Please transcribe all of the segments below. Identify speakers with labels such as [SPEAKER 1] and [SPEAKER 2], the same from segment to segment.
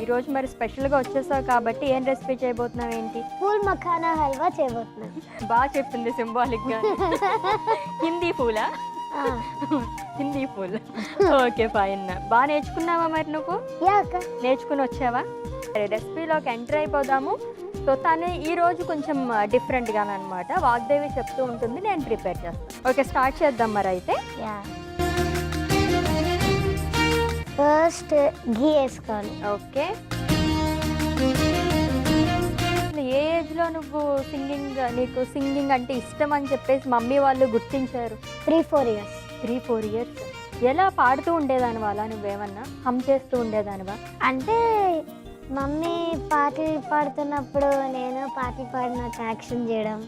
[SPEAKER 1] ఈరోజు మరి స్పెషల్గా వచ్చేసావు కాబట్టి ఏం రెసిపీ చేయబోతున్నావు ఏంటి?
[SPEAKER 2] పూల్ మఖానా హల్వా చేయబోతున్నాను.
[SPEAKER 1] బాగా చెప్తుంది సింబాలిక్గా. హిందీ పూలా? హిందీ పూల్. Okay fine. బాగా నేర్చుకున్నావా మరి నువ్వు? నేర్చుకుని వచ్చావా? రెసిపీలోకి ఎంటర్ అయిపోదాము. సో తను ఈరోజు కొంచెం డిఫరెంట్గానే అనమాట. వాగ్దేవి చెప్తూ ఉంటుంది, నేను ప్రిపేర్ చేస్తాను. ఓకే స్టార్ట్ చేద్దాం మరి అయితే.
[SPEAKER 2] ఫస్ట్ ఘీ వేసుకోవాలి.
[SPEAKER 1] ఓకే. ఏ ఏజ్లో నువ్వు నీకు సింగింగ్ అంటే ఇష్టం అని చెప్పేసి మమ్మీ వాళ్ళు గుర్తించారు?
[SPEAKER 2] 3-4 years.
[SPEAKER 1] 3-4 years. ఎలా పాడుతూ ఉండేదానివా అలా నువ్వేమన్నా హమ్ చేస్తూ ఉండేదానివా?
[SPEAKER 2] అంటే మమ్మీ పాటలు పాడుతున్నప్పుడు నేను పాటలు పాడినట్టు యాక్షన్ చేయడం,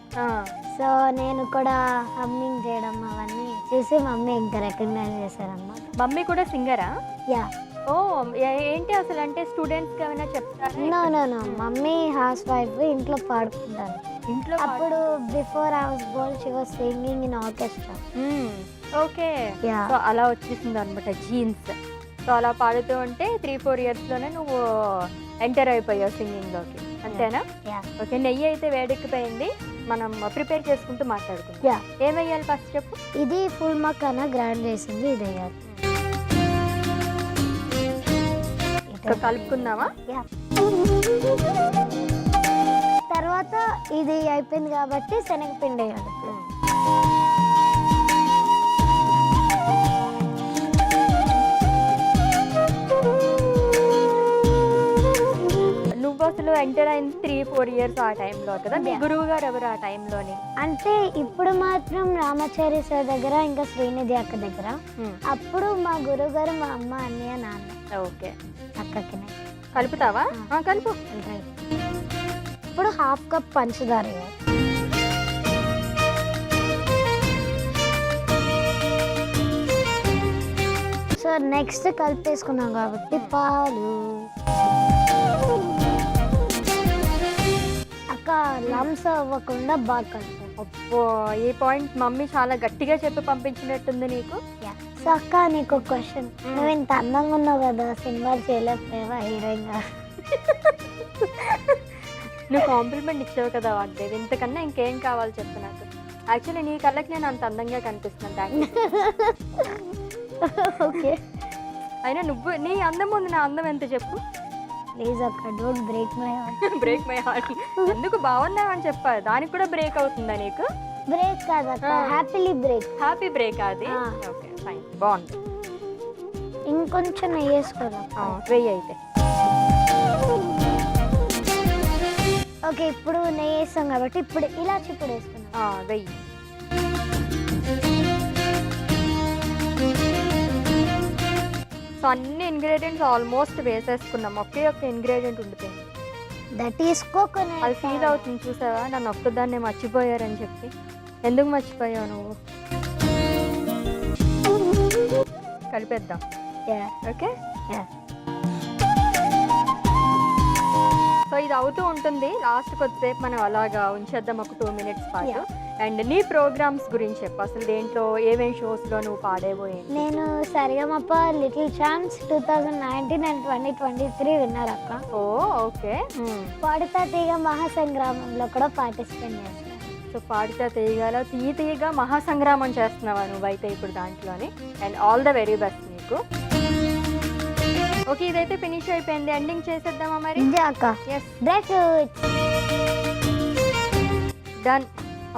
[SPEAKER 2] సో నేను కూడా హమ్మింగ్ చేయడం అవన్నీ చూసి మమ్మీ ఇంకా రికగ్నైజ్ చేశారన్నమాట.
[SPEAKER 1] మమ్మీ కూడా సింగరా?
[SPEAKER 2] యా.
[SPEAKER 1] ఓ ఏంటి అసలు అంటే స్టూడెంట్స్కి ఏమైనా చెప్తారా?
[SPEAKER 2] నో మమ్మీ హౌస్ వైఫ్, ఇంట్లో పాడుకుంటారు.
[SPEAKER 1] ఇంట్లో
[SPEAKER 2] అప్పుడు before I was Born she was singing in orchestra.
[SPEAKER 1] Okay. So అలా వచ్చేసింది అనమాట జీన్స్. సో అలా పాడుతూ ఉంటే 3-4 yearsలోనే నువ్వు ఎంటర్ అయిపోయావు సింగింగ్లోకి, అంతేనా? ఓకే. నెయ్యి అయితే వేడెక్కిపోయింది, మనం ప్రిపేర్ చేసుకుంటూ మాట్లాడుకుంటాం. ఏమేయాలి ఫస్ట్ చెప్పు?
[SPEAKER 2] ఇది ఫుల్ మఖానా గ్రైండ్ చేసింది, ఇది వేయాలి.
[SPEAKER 1] కలుపుకుందామా?
[SPEAKER 2] తర్వాత ఇది అయిపోయింది కాబట్టి శనగపిండి వేయాలి.
[SPEAKER 1] నువ్వు అసలు ఎంటర్ అయింది 3-4 years ఆ టైంలో కదా? మీ గురువు గారు ఎవరు ఆ టైంలోని?
[SPEAKER 2] అంటే ఇప్పుడు మాత్రం రామాచారి సార్ దగ్గర, ఇంకా శ్రీనిధి అక్క దగ్గర. అప్పుడు మా గురువు గారు మా అమ్మ, అన్నయ్య, నాన్న.
[SPEAKER 1] ఓకే.
[SPEAKER 2] అక్కకి
[SPEAKER 1] కలుపుతావా? కలుపు.
[SPEAKER 2] ఇప్పుడు 1/2 cup పంచదార. సో నెక్స్ట్ కలిపేసుకున్నాం కాబట్టి పాలు. అక్క లంప్స్ అవ్వకుండా బాగా కలిపి.
[SPEAKER 1] అబ్బో, ఈ పాయింట్ మమ్మీ చాలా గట్టిగా చెప్పి పంపించినట్టుంది నీకు.
[SPEAKER 2] సో అక్క నీకు ఒక క్వశ్చన్, నువ్వు ఇంత అందంగా ఉన్నావు కదా, సినిమాలు చేయలేకపోయావా హీరోయిన్గా?
[SPEAKER 1] నువ్వు కాంప్లిమెంట్ ఇచ్చావు కదా వాగ్దేవి, ఇంతకన్నా ఇంకేం కావాలి చెప్పు నాకు. యాక్చువల్లీ నీ కళ్ళకి నేను అంత అందంగా కనిపిస్తున్నాను.
[SPEAKER 2] ఓకే.
[SPEAKER 1] అయినా నువ్వు నీ అందం ముందు నా అందం ఎంత చెప్పు?
[SPEAKER 2] ప్లీజ్ అక్క don't break my heart.
[SPEAKER 1] Break my heart ఎందుకు? బాగున్నావని చెప్పా, దానికి కూడా బ్రేక్ అవుతుందా నీకు?
[SPEAKER 2] బ్రేక్ కాదు అక్క, హ్యాపీలీ బ్రేక్.
[SPEAKER 1] హ్యాపీ బ్రేక్ అది. ఓకే ఫైన్, బాగుంది.
[SPEAKER 2] ఇంకొంచెం నెయ్యి వేసుకోవాలి.
[SPEAKER 1] వెయ్యి అయితే.
[SPEAKER 2] ఓకే, ఇప్పుడు నెయ్యి వేస్తాం కాబట్టి ఇప్పుడు ఇలాచి పొడి వేసుకున్నాం.
[SPEAKER 1] వెయ్యి. సో అన్ని ఇంగ్రీడియంట్స్ ఆల్మోస్ట్ వేసేసుకున్నాం, ఒకే ఒక్క ఇంగ్రీడియంట్ ఉండిపోయింది.
[SPEAKER 2] That is coconut.
[SPEAKER 1] అది ఫీల్ అవుతుంది చూసావా, నన్ను ఒక్కదాన్నే మర్చిపోయారని చెప్పి. ఎందుకు మర్చిపోయావు నువ్వు? కలిపేద్దాం. ఓకే. సో ఇది అవుతూ ఉంటుంది. లాస్ట్ కొద్దిసేపు మనం అలాగా ఉంచేద్దాం, ఒక 2 minutes పాటు. అండ్ నీ ప్రోగ్రామ్స్ గురించి చెప్పు, అసలు దేంట్లో ఏమేమి షోస్లో నువ్వు పాడేపోయింది?
[SPEAKER 2] నేను Sa Re Ga Ma Pa little champs 2019 and 2023 winner అక్క.
[SPEAKER 1] ఓ ఓకే.
[SPEAKER 2] పాడుతా తీగ మహాసంగ్రామంలో కూడా పార్టిసిపేట్ చేస్తాను.
[SPEAKER 1] సో పాడుతా తీగలో తీయగా మహాసంగ్రామం చేస్తున్నావా నువ్వైతే ఇప్పుడు దాంట్లోని? And all the very best నీకు. ఓకే, ఇదైతే ఫినిష్ అయిపోయింది, ఎండింగ్ చేసేద్దామా మరి?
[SPEAKER 2] అక్క.
[SPEAKER 1] Yes,
[SPEAKER 2] dry fruits
[SPEAKER 1] done.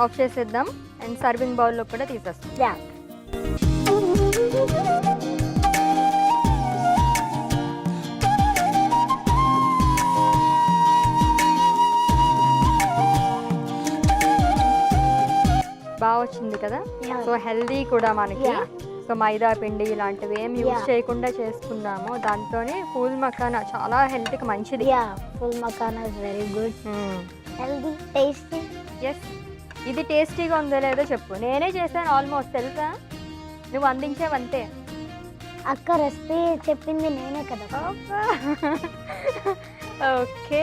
[SPEAKER 1] Off చేసేద్దాం అండ్ సర్వింగ్ బౌల్లో కూడా తీసేస్తాం. బాగా వచ్చింది కదా? సో హెల్దీ కూడా మనకి. సో మైదా పిండి ఇలాంటివి ఏం యూజ్ చేయకుండా చేసుకున్నాము, దాంతోనే ఫుల్ మఖానా చాలా హెల్త్కి మంచిది.
[SPEAKER 2] Full makhana is very good, healthy, tasty.
[SPEAKER 1] Yes. ఇది టేస్టీగా ఉందో లేదో చెప్పు. నేనే చేశాను ఆల్మోస్ట్, తెలుసా? నువ్వు అందించేవంతే.
[SPEAKER 2] అక్క రెసిపీ చెప్పింది నేనే కదా.
[SPEAKER 1] ఓకే.